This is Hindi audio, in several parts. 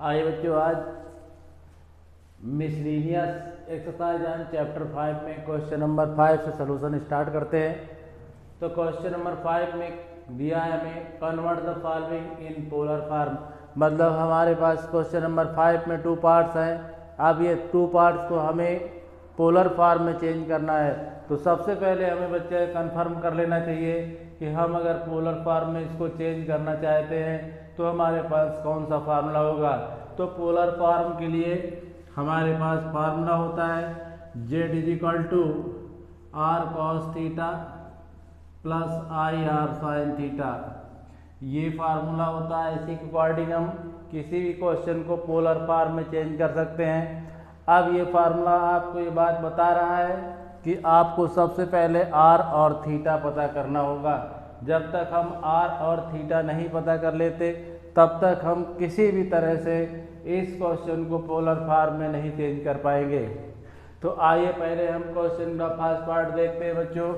आइए बच्चों, आज मिसलीनियस एक्सरसाइज एंड चैप्टर 5 में क्वेश्चन नंबर 5 से सलूशन स्टार्ट करते हैं। तो क्वेश्चन नंबर 5 में दिया है हमें convert the following in polar form. मतलब हमारे पास क्वेश्चन नंबर 5 में 2 पार्ट्स हैं। अब ये 2 पार्ट्स को हमें पोलर फॉर्म में चेंज करना है। तो सबसे पहले हमें बच्चे कंफर्म कर लेना चाहिए कि हम अगर पोलर फॉर्म में इसको चेंज करना चाहते हैं तो हमारे पास कौन सा फार्मूला होगा। तो पोलर फॉर्म के लिए हमारे पास फार्मूला होता है z = r cos theta plus i r sine theta. ये फार्मूला होता है। इसी के अकॉर्डिंग हम किसी भी क्वेश्चन को पोलर फॉर्म में चेंज कर सकते हैं। अब ये फार्मूला आपको ये बात बता रहा है कि आपको सबसे पहले r और थीटा पता करना होगा। जब तक हम r और थीटा नहीं पता कर लेते तब तक हम किसी भी तरह से इस क्वेश्चन को पोलर फॉर्म में नहीं चेंज कर पाएंगे। तो आइए पहले हम क्वेश्चन का फर्स्ट पार्ट देखते हैं बच्चों।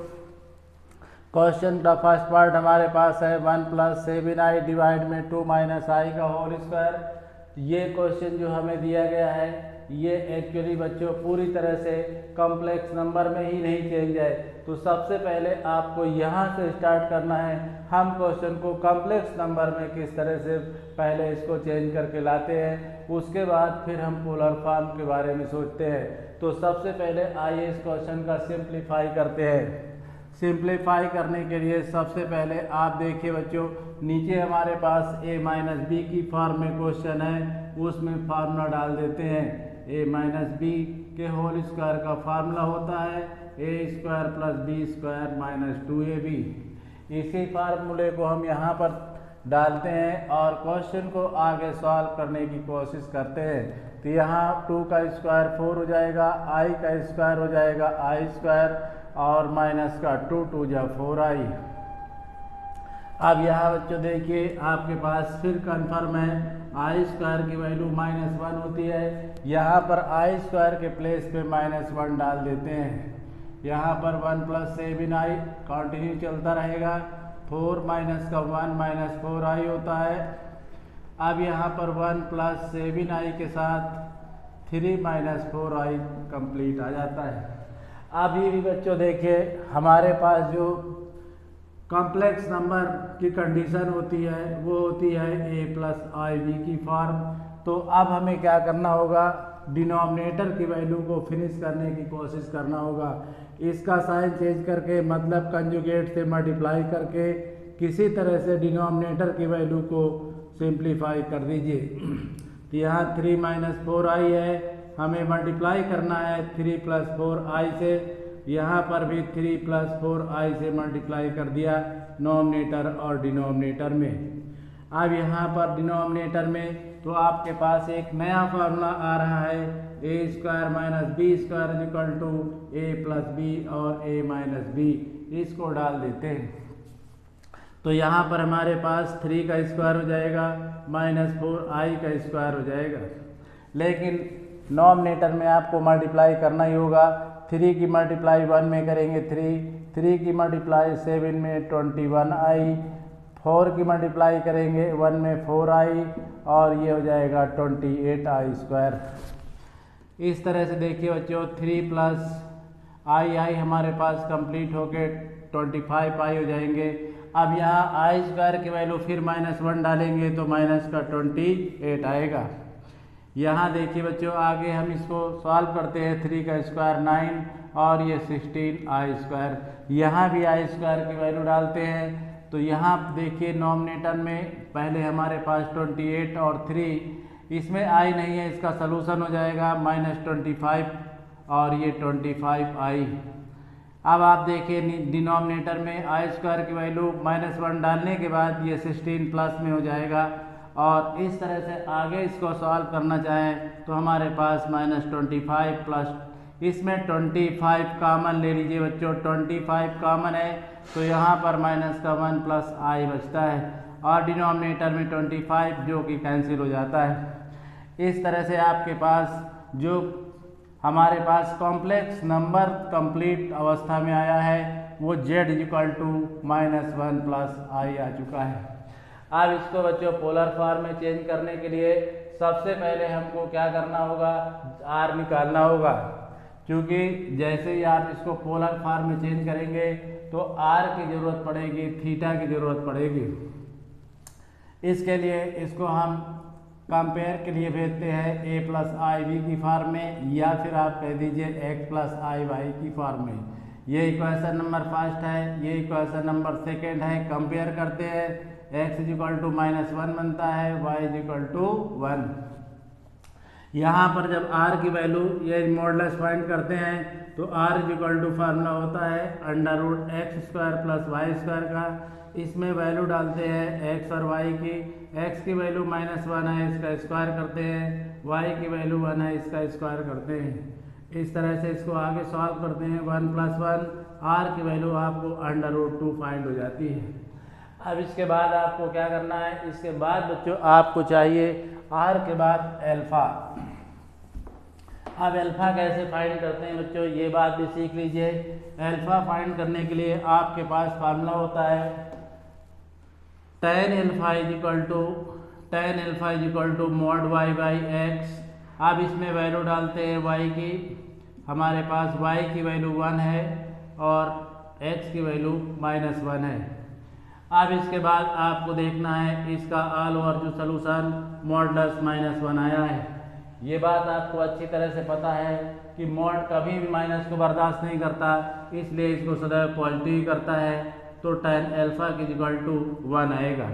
क्वेश्चन का फर्स्ट पार्ट हमारे पास है 1 + 7i डिवाइड में 2 - i का होल स्क्वायर। ये क्वेश्चन जो हमें दिया गया है ये एक्चुअली बच्चों पूरी तरह से कॉम्प्लेक्स नंबर में ही नहीं चेंज है। तो सबसे पहले आपको यहाँ से स्टार्ट करना है। हम क्वेश्चन को कॉम्प्लेक्स नंबर में किस तरह से पहले इसको चेंज करके लाते हैं, उसके बाद फिर हम पोलर फॉर्म के बारे में सोचते हैं। तो सबसे पहले आइए इस क्वेश्चन का सिंप्लीफाई करते हैं। सिंप्लीफाई करने के लिए सबसे पहले आप देखिए बच्चों, नीचे हमारे पास a - b की फॉर्म में क्वेश्चन है, उसमें फार्मूला डाल देते हैं। a - b के होल स्क्वायर का फार्मूला होता है a² + b² - 2ab। इसी फार्मूले को हम यहाँ पर डालते हैं और क्वेश्चन को आगे सॉल्व करने की कोशिश करते हैं। तो यहाँ 2 का स्क्वायर 4 हो जाएगा, i का स्क्वायर हो जाएगा i² और माइनस का 2 × 2 = 4i। अब यहाँ बच्चों देखिए आपके पास फिर कन्फर्म है i² की वैल्यू -1 होती है। यहाँ पर i² के प्लेस पे -1 डाल देते हैं। यहाँ पर 1 + 7i कंटिन्यू चलता रहेगा। 4 - 1 - 4i होता है। अब यहाँ पर 1 + 7i के साथ 3 - 4i कंप्लीट आ जाता है। अब ये भी बच्चों देखिए हमारे पास जो कॉम्प्लेक्स नंबर की कंडीशन होती है वो होती है a + ib की फॉर्म। तो अब हमें क्या करना होगा, डिनोमिनेटर की वैल्यू को फिनिश करने की कोशिश करना होगा। इसका साइन चेंज करके मतलब कंजुगेट से मल्टीप्लाई करके किसी तरह से डिनोमिनेटर की वैल्यू को सिंप्लीफाई कर दीजिए। तो यहाँ 3 - 4i है, हमें मल्टीप्लाई करना है 3 + 4i से। यहाँ पर भी 3 + 4i से मल्टीप्लाई कर दिया नोमिनेटर और डिनोमिनेटर में। अब यहाँ पर डिनोमिनेटर में तो आपके पास एक नया फार्मूला आ रहा है a² - b² = a + b और a - b। इसको डाल देते हैं। तो यहाँ पर हमारे पास 3 का स्क्वायर हो जाएगा -4i का स्क्वायर हो जाएगा। लेकिन नोमिनेटर में आपको मल्टीप्लाई करना ही होगा। 3 की मल्टीप्लाई 1 में करेंगे 3 की मल्टीप्लाई 7 में 21i, 4 की मल्टीप्लाई करेंगे 1 में 4i और ये हो जाएगा 28i²। इस तरह से देखिए बच्चों 3 + i हमारे पास कंप्लीट होके 25i हो जाएंगे। अब यहाँ i² की वैल्यू फिर -1 डालेंगे तो -28 आएगा। यहाँ देखिए बच्चों आगे हम इसको सॉल्व करते हैं। 3 का स्क्वायर 9 और ये 16i²। यहाँ भी i² की वैल्यू डालते हैं। तो यहाँ देखिए नोमिनेटर में पहले हमारे पास 28 और 3, इसमें i नहीं है, इसका सलूशन हो जाएगा -25 और ये 25i। अब आप देखिए डिनोमिनेटर में i² की वैल्यू -1 डालने के बाद ये 16 प्लस में हो जाएगा। और इस तरह से आगे इसको सॉल्व करना चाहें तो हमारे पास -25 प्लस इसमें 25 कॉमन ले लीजिए बच्चों। 25 कॉमन है तो यहाँ पर -1 + i बचता है और डिनोमिनेटर में 25 जो कि कैंसिल हो जाता है। इस तरह से आपके पास जो हमारे पास कॉम्प्लेक्स नंबर कंप्लीट अवस्था में आया है वो z = -1 + i आ चुका है। अब इसको बच्चों पोलर फॉर्म में चेंज करने के लिए सबसे पहले हमको क्या करना होगा, आर निकालना होगा, क्योंकि जैसे ही आप इसको पोलर फॉर्म में चेंज करेंगे तो आर की जरूरत पड़ेगी, थीटा की जरूरत पड़ेगी। इसके लिए इसको हम कंपेयर के लिए भेजते हैं a प्लस आई वी की फॉर्म में, या फिर आप कह दीजिए x प्लस आई वाई की फॉर्म में। ये इक्वेशन नंबर फर्स्ट है, ये इक्वेशन नंबर सेकेंड है। कंपेयर करते हैं, x इक्वल टू -1 बनता है, y इक्वल टू 1। यहाँ पर जब r की वैल्यू ये मॉडुलस फाइंड करते हैं तो r इक्वल टू फार्मूला होता है √x² प्लस y² का। इसमें वैल्यू डालते हैं x और y की, x की वैल्यू -1 है, इसका स्क्वायर करते हैं, y की वैल्यू 1 है, इसका स्क्वायर करते हैं। इस तरह से इसको आगे सॉल्व करते हैं। 1 + 1, r की वैल्यू आपको √2 फाइंड हो जाती है। अब इसके बाद आपको क्या करना है, इसके बाद बच्चों आपको चाहिए r के बाद एल्फा। अब एल्फा कैसे फाइंड करते हैं बच्चों, ये बात भी सीख लीजिए। एल्फा फाइंड करने के लिए आपके पास फार्मूला होता है tan alpha equal to mod y/x। अब इसमें वैल्यू डालते हैं y की, हमारे पास y की वैल्यू 1 है और x की वैल्यू -1 है। अब इसके बाद आपको देखना है इसका ऑल ओवर जो सोल्यूशन मॉडुलस -1 आया है। ये बात आपको अच्छी तरह से पता है कि मॉड कभी भी माइनस को बर्दाश्त नहीं करता, इसलिए इसको सदैव पॉजिटिव ही करता है। तो tan अल्फा इक्वल टू 1 आएगा।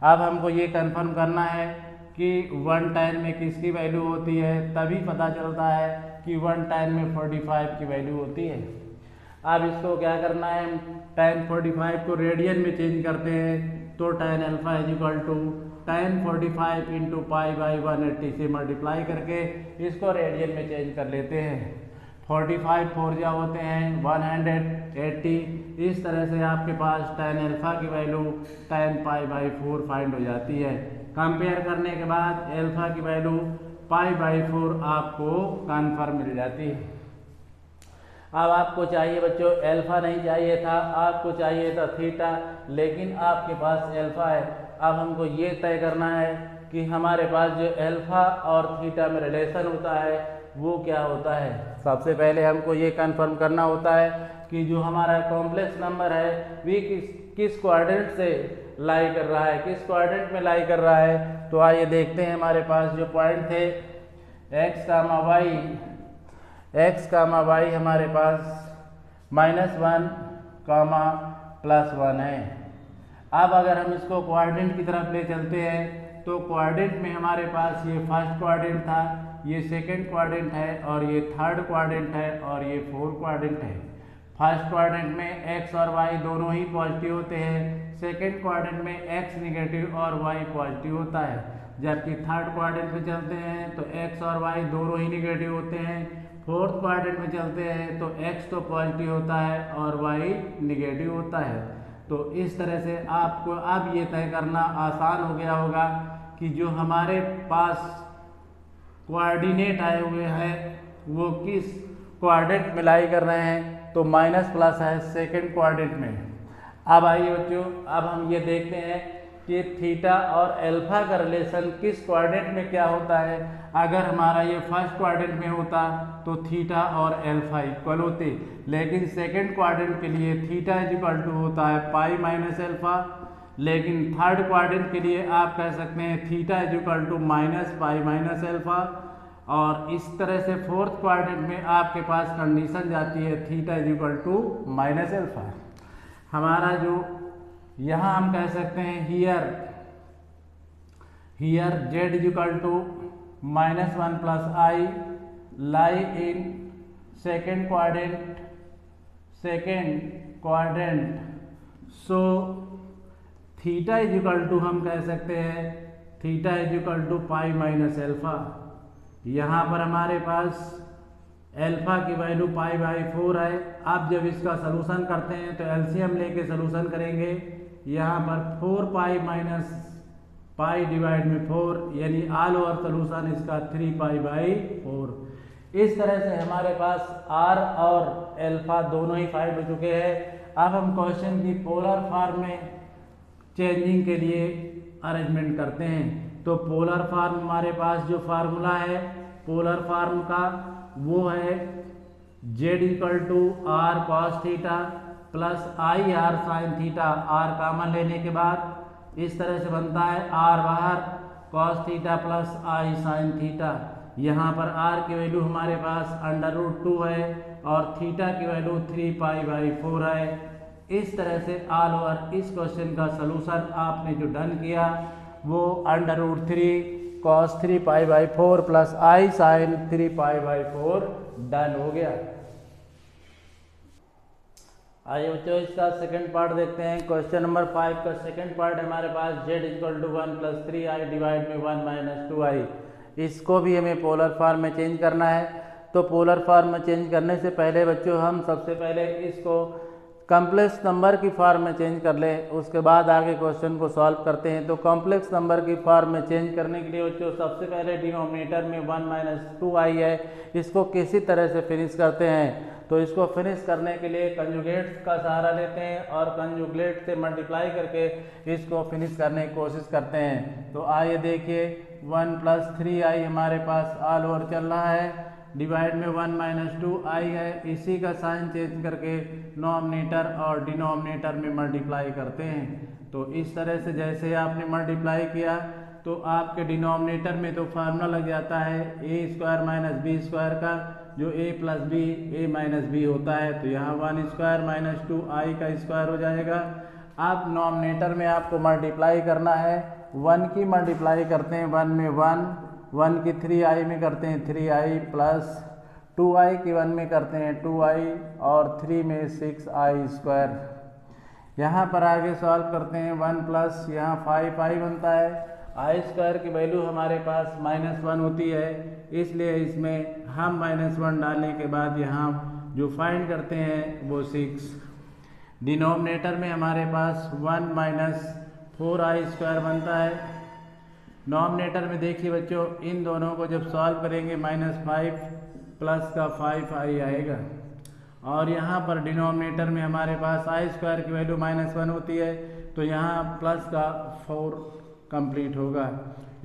अब हमको ये कंफर्म करना है कि 1 tan में किसकी वैल्यू होती है, तभी पता चलता है कि 1 tan में 45 की वैल्यू होती है। अब इसको क्या करना है, tan 45 को रेडियन में चेंज करते हैं, तो tan alpha equal to tan 45 into π/180 से मल्टीप्लाई करके इसको रेडियन में चेंज कर लेते हैं। 45 4 जा होते हैं 180। इस तरह से आपके पास tan अल्फा की वैल्यू tan π/4 फाइंड हो जाती है। कंपेयर करने के बाद अल्फा की वैल्यू π/4 आपको कन्फर्म मिल जाती है। अब आपको चाहिए बच्चों, अल्फा नहीं चाहिए था, आपको चाहिए था थीटा, लेकिन आपके पास अल्फा है। अब हमको ये तय करना है कि हमारे पास जो अल्फा और थीटा में रिलेशन होता है वो क्या होता है। सबसे पहले हमको ये कंफर्म करना होता है कि जो हमारा कॉम्प्लेक्स नंबर है वे किस क्वाड्रेंट से लाई कर रहा है, किस क्वाड्रेंट में लाई कर रहा है। तो आइए देखते हैं, हमारे पास जो पॉइंट थे x, y हमारे पास -1, +1 है। अब अगर हम इसको क्वाड्रेंट की तरफ ले चलते हैं तो क्वाड्रेंट में हमारे पास ये फर्स्ट क्वाड्रेंट था, ये सेकंड क्वाड्रेंट है और ये थर्ड क्वाड्रेंट है और ये फोर्थ क्वाड्रेंट है। फर्स्ट क्वाड्रेंट में x और y दोनों ही पॉजिटिव होते हैं, सेकंड क्वाड्रेंट में x निगेटिव और y पॉजिटिव होता है। जबकि थर्ड क्वाड्रेंट में चलते हैं तो x और y दोनों ही निगेटिव होते हैं। फोर्थ क्वाड्रेंट में चलते हैं तो x तो पॉजिटिव होता है और y निगेटिव होता है। तो इस तरह से आपको अब ये तय करना आसान हो गया होगा कि जो हमारे पास कोऑर्डिनेट आए हुए हैं वो किस क्वाड्रेंट में लाई कर रहे हैं। तो -+ है सेकंड क्वाड्रेंट में। अब आइए बच्चों, अब हम ये देखते हैं कि थीटा और अल्फा का रिलेशन किस क्वाड्रेंट में क्या होता है। अगर हमारा ये फर्स्ट क्वाड्रेंट में होता तो थीटा और अल्फा इक्वल होते, लेकिन सेकंड क्वाड्रेंट के लिए थीटा इक्वल टू होता है π - अल्फा, लेकिन थर्ड क्वाड्रेंट के लिए आप कह सकते हैं थीटा इक्वल टू -π - अल्फा। और इस तरह से फोर्थ क्वाड्रेंट में आपके पास कंडीशन जाती है थीटा इक्वल टू -अल्फा। हमारा जो यहाँ हम कह सकते हैं here z equal to -1 + i lie in second quadrant. So theta equal to हम कह सकते हैं थीटा इक्वल टू π - अल्फा। यहाँ पर हमारे पास अल्फा की वैल्यू π/4 है। अब जब इसका सलूशन करते हैं तो एलसीएम लेके सलूशन करेंगे। यहाँ पर 4π - π/4 यानी ऑल ओवर सलूशन इसका 3π/4। इस तरह से हमारे पास r और अल्फा दोनों ही फाइंड हो चुके हैं। अब हम क्वेश्चन की पोलर फॉर्म में चेंजिंग के लिए अरेंजमेंट करते हैं। तो पोलर फॉर्म हमारे पास जो फार्मूला है पोलर फॉर्म का वो है z equal to r cos theta plus i r sine theta, r common लेने के बाद इस तरह से बनता है आर बाहर cos theta plus i sine theta. यहाँ पर आर की वैल्यू हमारे पास √2 है और थीटा की वैल्यू 3π/4 है। इस तरह से ऑल ओवर इस क्वेश्चन का सलूशन आपने जो डन किया वो √3 cos 3π/4 plus i sign 3π/4 done हो गया। आइए बच्चों इसका सेकंड पार्ट देखते हैं। क्वेश्चन नंबर 5 का सेकंड पार्ट हमारे पास z equal to 1 plus 3i divide में 1 माइनस 2i। इसको भी हमें पोलर फॉर्म में चेंज करना है। तो पोलर फॉर्म में चेंज करने से पहले बच्चों हम सबसे पहले इसको कॉम्प्लेक्स नंबर की फॉर्म में चेंज कर लें, उसके बाद आगे क्वेश्चन को सॉल्व करते हैं। तो कॉम्प्लेक्स नंबर की फॉर्म में चेंज करने के लिए बच्चों सबसे पहले डिनोमिनेटर में 1 माइनस 2i है, इसको किसी तरह से फिनिश करते हैं। तो इसको फिनिश करने के लिए कंजुगेट का सहारा लेते हैं और कंजुगेट से मल्टीप्लाई करके इसको फिनिश करने की कोशिश करते हैं। तो आइए देखिए 1 प्लस 3i हमारे पास ऑल ओवर चल रहा है, डिवाइड में 1 माइनस 2i है। इसी का साइन चेंज करके नॉमिनेटर और डिनोमिनेटर में मल्टीप्लाई करते हैं। तो इस तरह से जैसे आपने मल्टीप्लाई किया तो आपके डिनोमिनेटर में तो फार्मूला लग जाता है a² माइनस b² का, जो a plus B a minus B होता है। तो यहाँ 1² माइनस 2i का स्क्वायर हो जाएगा। आप नॉमिनेटर में आपको मल्टीप्लाई करना है, 1 की मल्टीप्लाई करते हैं 1 में 1 की 3i में करते हैं 3i प्लस 2i की 1 में करते हैं 2i और 3 में 6i²। यहाँ पर आगे सॉल्व करते हैं 1 प्लस यहाँ 5i बनता है, i² की वैल्यू हमारे पास -1 होती है, इसलिए इसमें हम -1 डालने के बाद यहाँ जो फाइंड करते हैं वो 6। डिनोमिनेटर में हमारे पास 1 माइनस 4i² बनता है। नॉमिनेटर में देखिए बच्चों इन दोनों को जब सॉल्व करेंगे -5 प्लस का 5i आएगा और यहाँ पर डिनोमिनेटर में हमारे पास i² की वैल्यू -1 होती है, तो यहाँ प्लस का 4 कंप्लीट होगा।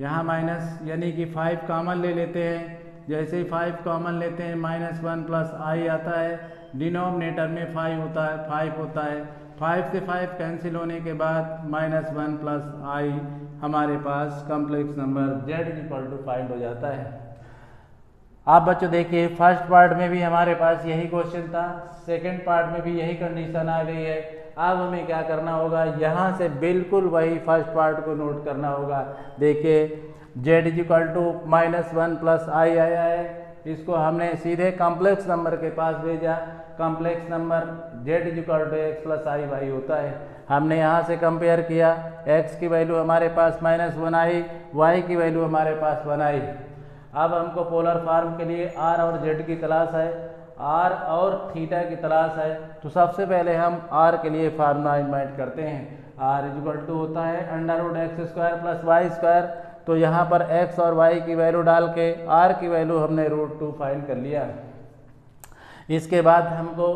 यहाँ माइनस यानी कि 5 कॉमन ले लेते हैं, जैसे ही 5 कॉमन लेते हैं -1 प्लस i आता है, डिनोमिनेटर में 5 होता है, 5 से 5 कैंसिल होने के बाद -1 प्लस i हमारे पास complex number z equal to find हो जाता है। आप बच्चों देखिए फर्स्ट पार्ट में भी हमारे पास यही क्वेश्चन था, सेकंड पार्ट में भी यही कंडीशन आ गई है। अब हमें क्या करना होगा, यहाँ से बिल्कुल वही फर्स्ट पार्ट को नोट करना होगा। देखिए z equal to -1 plus i आया है, इसको हमने सीधे कॉम्प्लेक्स नंबर के पास भेजा। Complex number z equal to x plus i होता है। हमने यहाँ से कंपेयर किया, x की वैल्यू हमारे पास -1i, y की वैल्यू हमारे पास 1i। अब हमको पोलर फॉर्म के लिए r और z की तलाश है, r और थीटा की तलाश है। तो सबसे पहले हम r के लिए फार्मूला इन्वाइट करते हैं। r इक्वल टू होता है √x² प्लस y²। तो यहाँ पर x और y की वैल्यू डाल के r की वैल्यू हमने √2 फाइंड कर लिया। इसके बाद हमको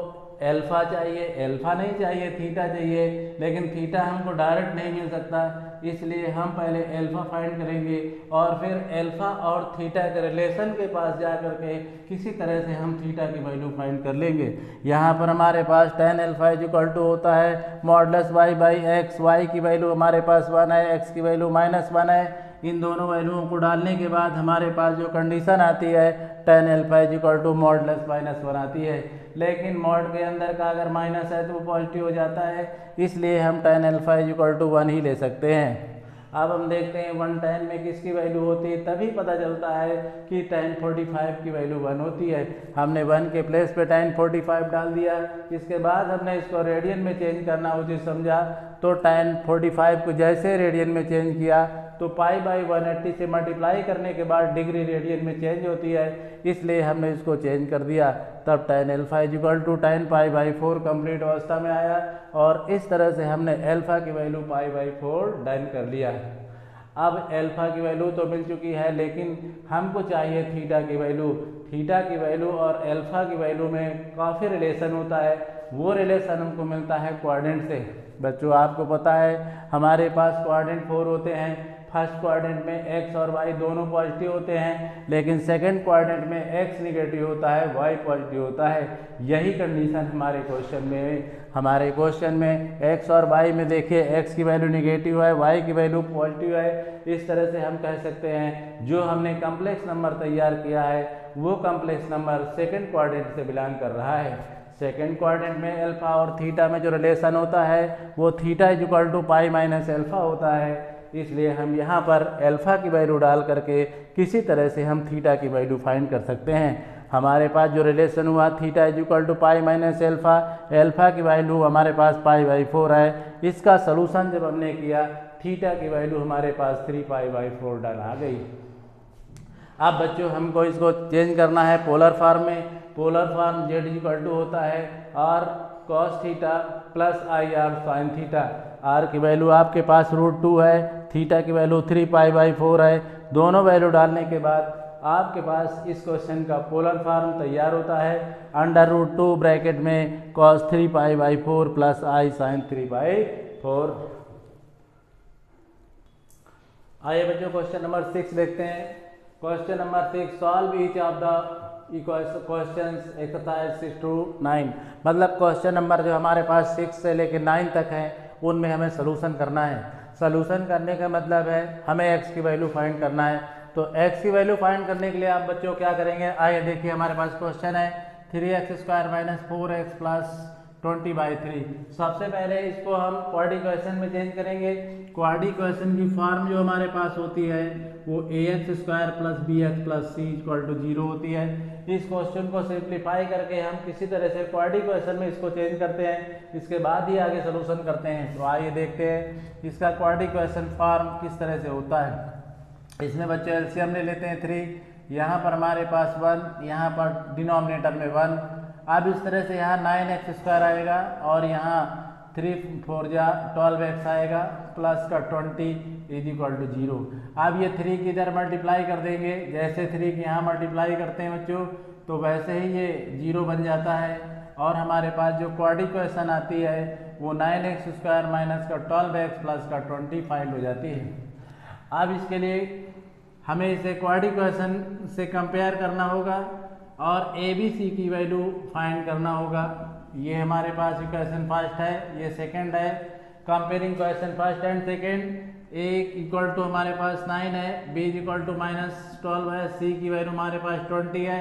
अल्फा चाहिए, अल्फा नहीं चाहिए थीटा चाहिए, लेकिन थीटा हमको डायरेक्ट नहीं मिल सकता, इसलिए हम पहले अल्फा फाइंड करेंगे और फिर अल्फा और थीटा के रिलेशन के पास जा कर के किसी तरह से हम थीटा की वैल्यू फाइंड कर लेंगे। यहाँ पर हमारे पास tan अल्फा इक्वल टू होता है मॉडुलस y/x, y की वैल्यू हमारे पास 1 है, x की वैल्यू -1 है। इन दोनों वैल्यूओं को डालने के बाद हमारे पास जो कंडीशन आती है tan alpha equal to modulus -1 आती है, लेकिन मॉड के अंदर का अगर माइनस है तो वो पॉजिटिव हो जाता है, इसलिए हम tan अल्फा इक्वल टू 1 ही ले सकते हैं। अब हम देखते हैं 1 tan में किसकी वैल्यू होती है, तभी पता चलता है कि tan 45 की वैल्यू 1 होती है। हमने 1 के प्लेस पे tan 45 डाल दिया, इसके बाद हमने इसको रेडियन में चेंज करना उचित समझा। तो tan 45 को जैसे रेडियन में चेंज किया तो π/180 से मल्टीप्लाई करने के बाद डिग्री रेडियन में चेंज होती है, इसलिए हमने इसको चेंज कर दिया। तब tan alpha equal to tan π/4 complete अवस्था में आया और इस तरह से हमने अल्फा की वैल्यू π/4 डन कर लिया। अब अल्फा की वैल्यू तो मिल चुकी है, लेकिन हमको चाहिए थीटा की वैल्यू। थीटा की वैल्यू और अल्फा की वैल्यू में काफ़ी रिलेशन होता है, वो रिलेशन हमको मिलता है कोऑर्डिनेट से। बच्चों आपको पता है हमारे पास कोऑर्डिनेट 4 होते हैं। फर्स्ट कोऑर्डिनेट में x और y दोनों पॉजिटिव होते हैं, लेकिन सेकंड कोऑर्डिनेट में x निगेटिव होता है, y पॉजिटिव होता है। यही कंडीशन हमारे क्वेश्चन में x और y में देखिए x की वैल्यू निगेटिव है, y की वैल्यू पॉजिटिव है। इस तरह से हम कह सकते हैं जो हमने कम्प्लेक्स नंबर तैयार किया है वो कम्प्लेक्स नंबर सेकंड कोऑर्डिनेट से बिलोंग कर रहा है। सेकंड कोऑर्डिनेट में अल्फा और थीटा में जो रिलेशन होता है वो theta is equal to pi minus alpha होता है। इसलिए हम यहाँ पर अल्फा की वैल्यू डाल करके किसी तरह से हम थीटा की वैल्यू फाइंड कर सकते हैं। हमारे पास जो रिलेशन हुआ theta is equal to pi minus alpha, alpha की वैल्यू हमारे पास पाई बाई 4 है। इसका सलूशन जब हमने किया थीटा की वैल्यू हमारे पास 3 पाई बाई 4 डन आ गई। अब बच्चों हमको इसको चेंज करना है पोलर फॉर्म में। Polar form z equal to होता है r cos theta plus i r sine theta. r की वैल्यू आपके पास √2 है, थीटा की वैल्यू 3 पाई बाई 4 है। दोनों वैल्यू डालने के बाद आपके पास इस क्वेश्चन का पोलर फॉर्म तैयार होता है। √2 ब्रैकेट में cos 3 pi by 4 plus i sine 3 by 4। आइए बच्चों क्वेश्चन नंबर 6 देखते हैं। Question number 6, solve each of the questions exercise 6 to 9। मतलब क्वेश्चन नंबर जो हमारे पास 6 से लेकर 9 तक है उनमें हमें सलूशन करना है। सलूशन करने का मतलब है हमें x की वैल्यू फाइंड करना है। तो x की वैल्यू फाइंड करने के लिए आप बच्चों क्या करेंगे, आइए देखिए हमारे पास क्वेश्चन है 3x² माइनस 4x प्लस 20/3। सबसे पहले इसको हम क्वाड्रेटिक इक्वेशन में चेंज करेंगे। क्वाड्रेटिक इक्वेशन की फॉर्म जो हमारे पास होती है वो ax² plus bx plus c equal to 0 होती है। इस क्वेश्चन को सिंप्लीफाई करके हम किसी तरह से क्वाड्रेटिक इक्वेशन में इसको चेंज करते हैं, इसके बाद ही आगे सलूशन करते हैं। तो आइए देखते हैं इसका क्वाड्रेटिक इक्वेशन फॉर्म किस तरह से होता है। इसमें बच्चे एलसीएम ले लेते हैं 3, यहाँ पर हमारे पास 1, यहाँ पर डिनोमिनेटर में 1। अब इस तरह से यहाँ 9x² आएगा और यहाँ 3 4 जा 12x आएगा प्लस का 20 इज इक्वल टू 0। अब ये 3 की इधर मल्टीप्लाई कर देंगे, जैसे 3 की यहाँ मल्टीप्लाई करते हैं बच्चों तो वैसे ही ये 0 बन जाता है। और हमारे पास जो क्वाड्रेटिक इक्वेशन आती है वो 9x² माइनस का 12x प्लस का 20 फाइंड हो जाती है। अब इसके लिए हमें इसे क्वाड्रेटिक इक्वेशन से कंपेयर करना होगा और ABC की वैल्यू फाइंड करना होगा। ये हमारे पास इक्वेशन फर्स्ट है, ये सेकंड है। Comparing equation first and second, A equal to हमारे पास 9 है, B इक्वल टू -12 है, C की वैल्यू हमारे पास 20 है।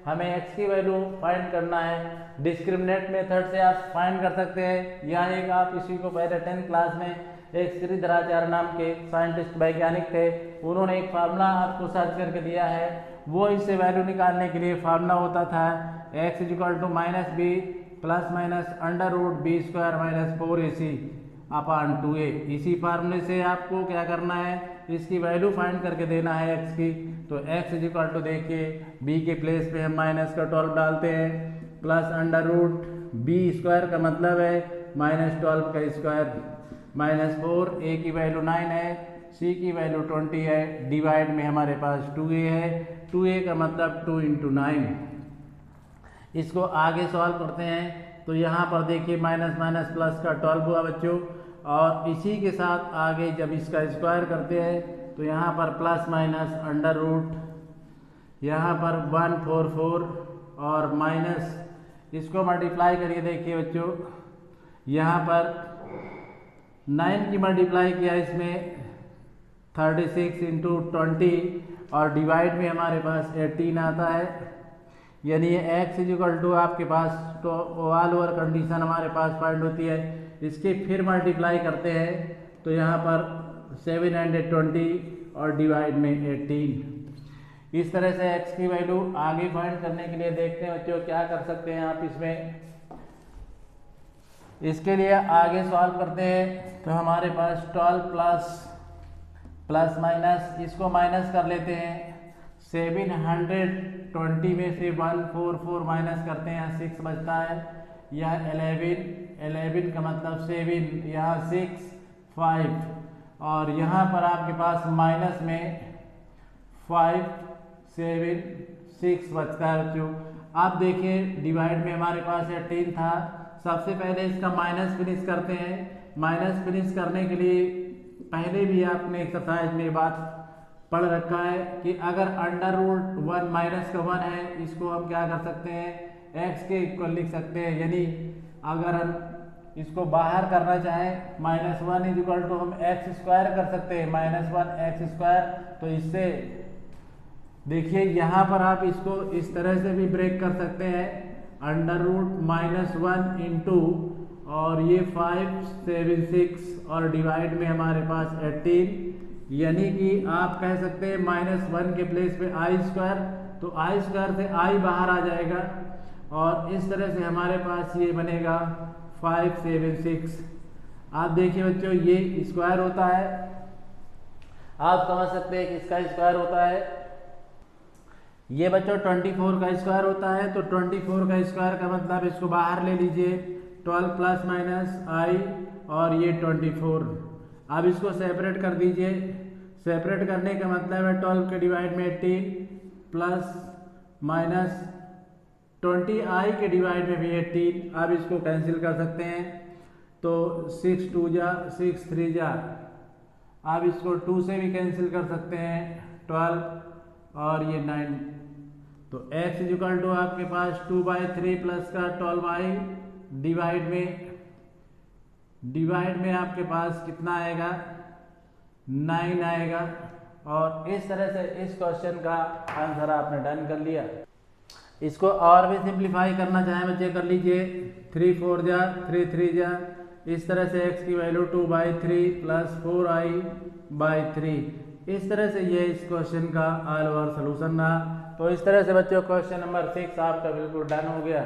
हमें x की वैल्यू फाइंड करना है। डिस्क्रिमिनेट मेथड से आप फाइंड कर सकते हैं या एक आप इसी को पहले 10th क्लास में एक श्रीधराचार्य नाम के साइंटिस्ट वैज्ञानिक थे, उन्होंने एक फार्मूला आपको सर्च करके दिया है। वो इससे वैल्यू निकालने के लिए फार्मूला होता था x equal to -b plus minus √b² minus 4ac upon 2a। इसी फार्मूले से आपको क्या करना है, इसकी वैल्यू फाइंड करके देना है x की। तो x इक्वल टू देखिए b के प्लेस पे हम -12 डालते हैं प्लस √b² का मतलब है -12 का स्क्वायर माइनस 4, a की वैल्यू 9 है, c की वैल्यू 20 है, डिवाइड में हमारे पास 2a है, 2a का मतलब 2 × 9। इसको आगे सॉल्व करते हैं तो यहाँ पर देखिए माइनस माइनस प्लस का 12 हुआ बच्चों, और इसी के साथ आगे जब इसका स्क्वायर करते हैं तो यहाँ पर प्लस माइनस अंडर रूट, यहाँ पर 144 और माइनस इसको मल्टीप्लाई करिए। देखिए बच्चों यहाँ पर 9 की मल्टीप्लाई किया इसमें 36 × 20 और डिवाइड में हमारे पास 18 आता है। यानी ये x इक्वल टू आपके पास तो ऑल ओवर कंडीशन हमारे पास फाइंड होती है। इसके फिर मल्टीप्लाई करते हैं तो यहाँ पर 720 और डिवाइड में 18। इस तरह से x की वैल्यू आगे फाइंड करने के लिए देखते हैं बच्चों क्या कर सकते हैं आप इसमें। इसके लिए आगे सॉल्व करते हैं तो हमारे पास 12 प्लस माइनस इसको माइनस कर लेते हैं। 720 में से 144 माइनस करते हैं, 6 बचता है। यह 11 का मतलब 7, यहाँ 6 5 और यहाँ पर आपके पास माइनस में 5 7 6 बचता है बच्चों। आप देखिए डिवाइड में हमारे पास 18 था, सबसे पहले इसका माइनस फिनिश करते हैं। माइनस फिनिश करने के लिए पहले भी आपने एक्सरसाइज में बात पढ़ रखा है कि अगर अंडर रूट 1 माइनस का 1 है, इसको हम क्या कर सकते हैं, x के इक्वल लिख सकते हैं। यानी अगर हम इसको बाहर करना चाहें -1 इज इक्वल टू हम एक्स स्क्वायर कर सकते हैं, -1 एक्स स्क्वायर। तो इससे देखिए यहाँ पर आप इसको इस तरह से भी ब्रेक कर सकते हैं, अंडर रूट -1 इंटू और ये 5 7 6 और डिवाइड में हमारे पास 18, यानी कि आप कह सकते हैं -1 के प्लेस पे आई स्क्वायर, तो आई स्क्वायर से आई बाहर आ जाएगा और इस तरह से हमारे पास ये बनेगा 5 7 6। आप देखिए बच्चों ये स्क्वायर होता है, आप समझ सकते हैं कि इसका स्क्वायर होता है। ये बच्चों 24 का स्क्वायर होता है, तो 24 का स्क्वायर का मतलब इसको बाहर ले लीजिए 12 प्लस माइनस आई और ये 24। अब इसको सेपरेट कर दीजिए। सेपरेट करने का मतलब है 12 के डिवाइड में 18 प्लस माइनस 20 आई के डिवाइड में भी 18। अब इसको कैंसिल कर सकते हैं, तो 6 2 जा 6 3 जा, अब इसको 2 से भी कैंसिल कर सकते हैं 12 और ये 9। तो x इज इक्वल टू आपके पास 2/3 प्लस का 12y डिवाइड में आपके पास कितना आएगा 9 आएगा। और इस तरह से इस क्वेश्चन का आंसर आपने डन कर लिया। इसको और भी सिंप्लीफाई करना चाहें बच्चे कर लीजिए, 3 4 जा 3 3 जा, इस तरह से x की वैल्यू 2/3 प्लस 4i/3। इस तरह से ये इस क्वेश्चन का ऑल ओवर सोल्यूशन रहा। तो इस तरह से बच्चों क्वेश्चन नंबर 6 आपका बिल्कुल डन हो गया।